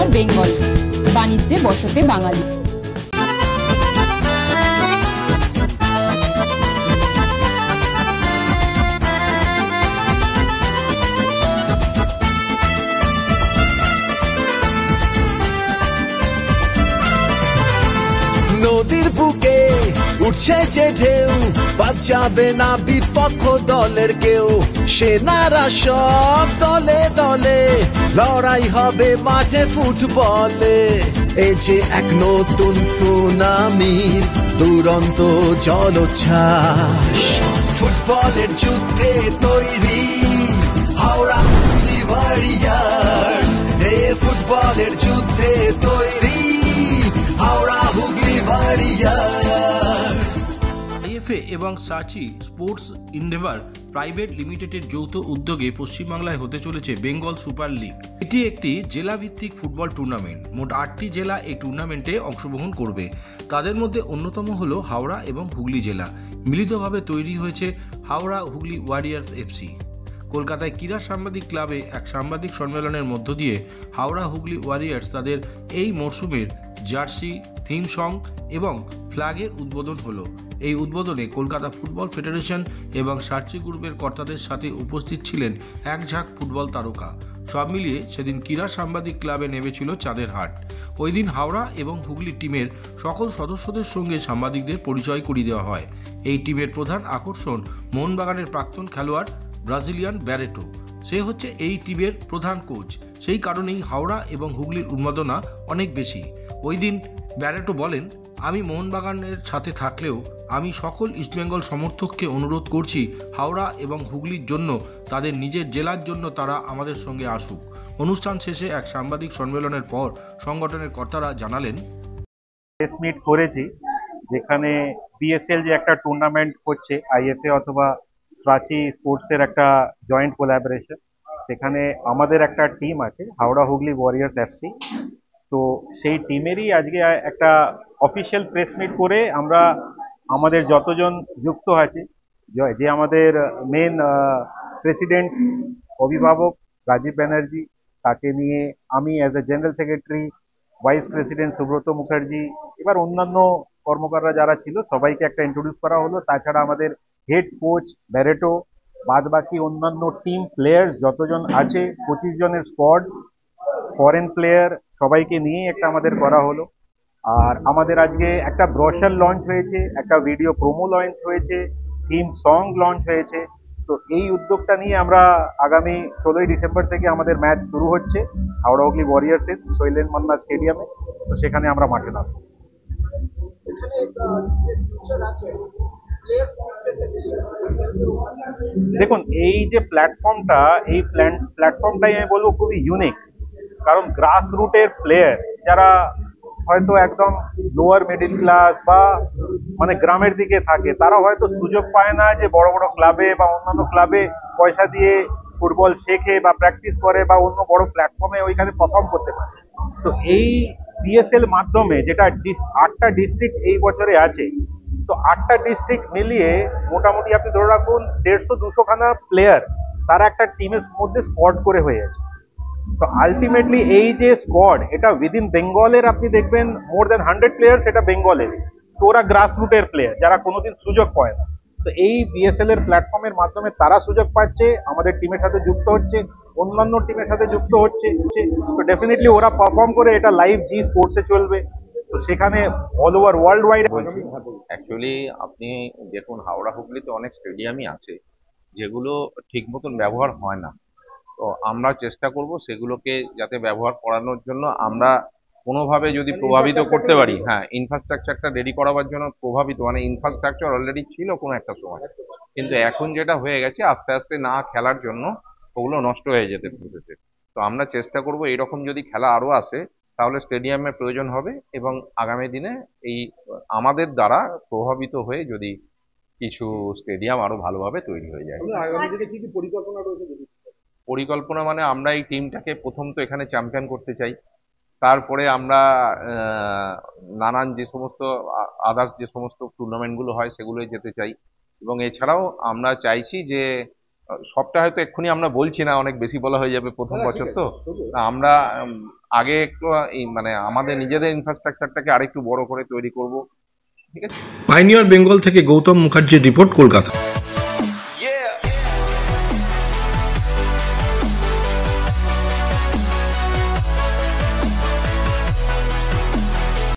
আমার বেঙ্গল, বাণিজ্যে বসতে বাঙালি। নদীর বুকে উঠছে যে ঢেউ, বাঁচাবে না বিপক্ষ দলের কেউ। সেনারা সব দলে দলে, লড়াই হবে মাঠে ফুটবলে। এই যে এক নতুন সুনামির দুরন্ত জলোচ্ছ্বাস, ফুটবলের যুদ্ধে তৈরি হাওড়া হুগলি ওয়ারিয়র্স। ফুটবলের যুদ্ধে তৈরি হাওড়া হুগলি ওয়ারিয়র্স। আইএফএ এবং সাচি স্পোর্টস ইন্ডেভার প্রাইভেট লিমিটেডের যৌথ উদ্যোগে পশ্চিমবাংলায় হতে চলেছে বেঙ্গল সুপার লিগ। এটি একটি জেলাভিত্তিক ফুটবল টুর্নামেন্ট। মোট 8টি জেলা এই টুর্নামেন্টে অংশগ্রহণ করবে। তাদের মধ্যে অন্যতম হল হাওড়া এবং হুগলি জেলা। মিলিতভাবে তৈরি হয়েছে হাওড়া হুগলি ওয়ারিয়র্স এফসি। কলকাতায় ক্রীড়া সাংবাদিক ক্লাবে এক সাংবাদিক সম্মেলনের মধ্য দিয়ে হাওড়া হুগলি ওয়ারিয়র্স তাদের এই মরশুমের জার্সি, থিম সং এবং ফ্ল্যাগের উদ্বোধন হলো। এই উদ্বোধনে কলকাতা ফুটবল ফেডারেশন এবং সার্চি গ্রুপের কর্তাদের সাথে উপস্থিত ছিলেন এক ঝাঁক ফুটবল তারকা। সব মিলিয়ে সেদিন ক্রীড়া সাংবাদিক ক্লাবে নেমেছিল চাঁদের হাট। ওই দিন হাওড়া এবং হুগলি টিমের সকল সদস্যদের সঙ্গে সাংবাদিকদের পরিচয় করিয়ে দেওয়া হয়। এই টিমের প্রধান আকর্ষণ মোহনবাগানের প্রাক্তন খেলোয়াড় ব্রাজিলিয়ান ব্যারেটো। সে হচ্ছে এই টিমের প্রধান কোচ। সেই কারণেই হাওড়া এবং হুগলির উন্মাদনা অনেক বেশি। ওই দিন ব্যারেটো বলেন, আমি মোহনবাগানের সাথে থাকলেও আমি সকল ইস্টবেঙ্গল সমর্থককে অনুরোধ করছি হাওড়া এবং হুগলির জন্য, তাদের নিজের জেলার জন্য তারা আমাদের সঙ্গে আসুক। অনুষ্ঠান শেষে এক সাংবাদিক সম্মেলনের পর সংগঠনের কর্তারা জানালেন, প্রেস মিট করেছি যেখানে বিএসএল যে একটা টুর্নামেন্ট হচ্ছে, আইএফএ অথবা সাচি স্পোর্টসের একটা জয়েন্ট কোলাবোরেশন, সেখানে আমাদের একটা টিম আছে হাওড়া হুগলি ওয়ারিয়র্স এফসি। তো সেই টিমেরই আজকে একটা অফিসিয়াল প্রেস মিট করে আমরা আমাদের যতজন যুক্ত আছে, যে আমাদের মেন প্রেসিডেন্ট অভিভাবক রাজীব ব্যানার্জি, তাকে নিয়ে আমি as a general secretary, vice president Subrata Mukherjee, এবার অন্যান্য কর্মকর্তারা যারা ছিল সবাইকে একটা ইন্ট্রোডিউস করা হলো। তাছাড়া আমাদের হেড কোচ ব্যারেটো, বাদ বাকি অন্যান্য টিম প্লেয়ার্স যতজন আছে, 25 জনের স্কোয়াড, ফরেন প্লেয়ার, সবাইকে নিয়ে একটা আমাদের করা হলো। আর আমাদের আজকে একটা ব্রোশার লঞ্চ হয়েছে, একটা ভিডিও প্রোমো লঞ্চ হয়েছে, থিম সং লঞ্চ হয়েছে। তো এই উদ্যোগটা নিয়ে আমরা আগামী 16ই ডিসেম্বর থেকে আমাদের ম্যাচ শুরু হচ্ছে হাওড়া হুগলি ওয়ারিয়র্সের শৈলেন মান্না স্টেডিয়ামে। তো সেখানে আমরা মাঠে নামবো। দেখুন, এই যে প্ল্যাটফর্মটা, এই প্ল্যাটফর্মটাই আমি বলবো খুবই ইউনিক। কারণ গ্রাস রুটের প্লেয়ার যারা হয়তো একদম লোয়ার মিডিল ক্লাস বা মানে গ্রামের দিকে থাকে, তারা হয়তো সুযোগ পায় না যে বড় বড় ক্লাবে বা অন্যান্য ক্লাবে পয়সা দিয়ে ফুটবল শেখে বা প্র্যাকটিস করে বা অন্য বড় প্ল্যাটফর্মে ওইখানে পারফর্ম করতে পারে। তো এই পিএসএল মাধ্যমে, যেটা 8টা ডিস্ট্রিক্ট এই বছরে আছে, তো 8টা ডিস্ট্রিক্ট মিলিয়ে মোটামুটি আপনি ধরে রাখুন 150-200 খানা প্লেয়ার তারা একটা টিমের মধ্যে স্কোয়াড করে হয়ে আছে। তো আলটিমেটলি এই যে স্কোয়াড, এটা উইদিন বেঙ্গলের আপনি দেখবেন মোর দেন 100 প্লেয়ার সেটা বেঙ্গলের। তো ওরা গ্রাস রুটের প্লেয়ার যারা কোনোদিন সুযোগ পায় না। তো এই বিএসএল এর প্ল্যাটফর্মের মাধ্যমে তারা সুযোগ পাচ্ছে, আমাদের টিমের সাথে যুক্ত হচ্ছে, অন্যান্য টিমের সাথে যুক্ত হচ্ছে। তো ডেফিনেটলি ওরা পারফর্ম করে এটা লাইভ জি স্পোর্টসে চলবে। তো সেখানে all over world wide actually আপনি দেখুন, হাওড়া হুগলিতে অনেক স্টেডিয়ামই আছে যেগুলো ঠিক মতন ব্যবহার হয় না। তো আমরা চেষ্টা করব সেগুলোকে যাতে ব্যবহার করানোর জন্য আমরা কোনোভাবে যদি প্রভাবিত করতে পারি। হ্যাঁ, ইনফ্রাস্ট্রাকচারটা রেডি করাবার জন্য প্রভাবিত, মানে ইনফ্রাস্ট্রাকচার অলরেডি ছিল কোনো একটা সময়, কিন্তু এখন যেটা হয়ে গেছে আস্তে আস্তে না খেলার জন্য ওগুলো নষ্ট হয়ে যেতে বসেছে। তো আমরা চেষ্টা করব এইরকম যদি খেলা আরও আসে তাহলে স্টেডিয়ামের প্রয়োজন হবে, এবং আগামী দিনে এই আমাদের দ্বারা প্রভাবিত হয়ে যদি কিছু স্টেডিয়াম আরো ভালোভাবে তৈরি হয়ে যায়। পরিকল্পনা মানে আমরা এই টিমটাকে প্রথম তো এখানে চ্যাম্পিয়ন করতে চাই, তারপরে আমরা নানান যে সমস্ত আদার্স যে সমস্ত টুর্নামেন্টগুলো হয় সেগুলোয় যেতে চাই, এবং এছাড়াও আমরা চাইছি যে সবটা হয়তো এক্ষুনি আমরা বলছি না, অনেক বেশি বলা হয়ে যাবে প্রথম বছর। তো আমরা আগে একটু মানে আমাদের নিজেদের ইনফ্রাস্ট্রাকচারটাকে আরেকটু বড় করে তৈরি করব। ঠিক আছে। পাইনিয়র বেঙ্গল থেকে গৌতম মুখার্জির রিপোর্ট, কলকাতা।